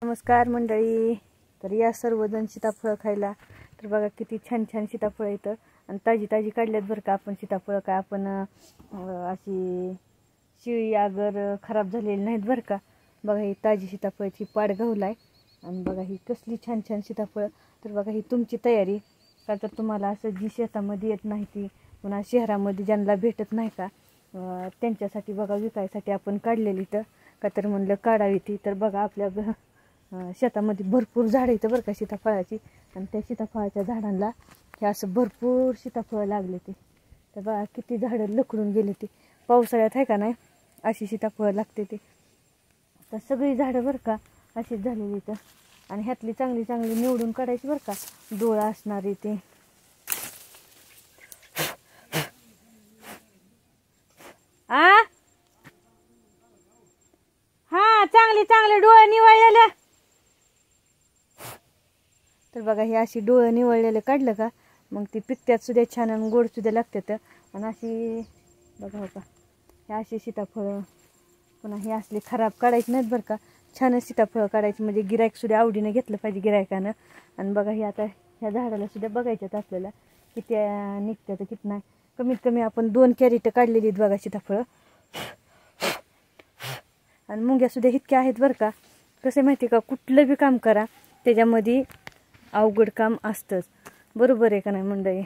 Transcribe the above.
नमस्कार मंडळी. तर या सर्वजण सीताफळ खायला. तर बघा किती छान छान सीताफळ येतं आणि ताजी ताजी काढल्यात बरं का. आपण सीताफळ काय आपण अशी शिळी अगर खराब झालेली नाहीत बरं का. बघा ही ताजी सीताफळाची पाड गवलाय आणि बघा ही कसली छान छान सीताफळ. तर बघा ही तुमची तयारी का. तर तुम्हाला असं जी शेतामध्ये येत नाही ती पुन्हा शहरामध्ये ज्यांना भेटत नाही का त्यांच्यासाठी बघा विकायसाठी आपण काढलेली. तर का तर म्हणलं काढावी ती. तर बघा आपल्या शेतामध्ये भरपूर झाडं येतं बरं का सीताफळाची. आणि त्या सीताफळाच्या झाडांना हे असं भरपूर सीताफळं लागले ते. तर बघा किती झाडं लकडून गेले ते. पावसाळ्यात आहे का नाही अशी सीताफळं लागते ते. तर सगळी झाडं बरं का अशीच झालेली. तर आणि ह्यातली चांगली चांगली निवडून काढायची बरं का. डोळा असणारी ते हा चांगली चांगले डोळे निवळलेले. तर बघा हे अशी डोळे निवळलेले काढलं का मग ती पिकत्यात सुद्धा छान आणि गोड सुद्धा लागतात. आणि अशी बघा का हे अशी सीताफळं पुन्हा हे असले खराब काढायची नाहीत बरं का. छानच सीताफळं काढायची म्हणजे गिरायक सुद्धा आवडीनं घेतलं पाहिजे गिरायकानं. आणि बघा हे आता ह्या झाडाला सुद्धा बघायच्यात आपल्याला किती निघतात किती नाही. कमीत कमी आपण 2 कॅरेट काढलेली आहेत बघा सीताफळं. आणि मुंग्या सुद्धा इतक्या आहेत बरं का. कसं माहिती का कुठलं बी काम करा त्याच्यामध्ये अवघड काम असतंच. बरोबर आहे का नाही मंडळी.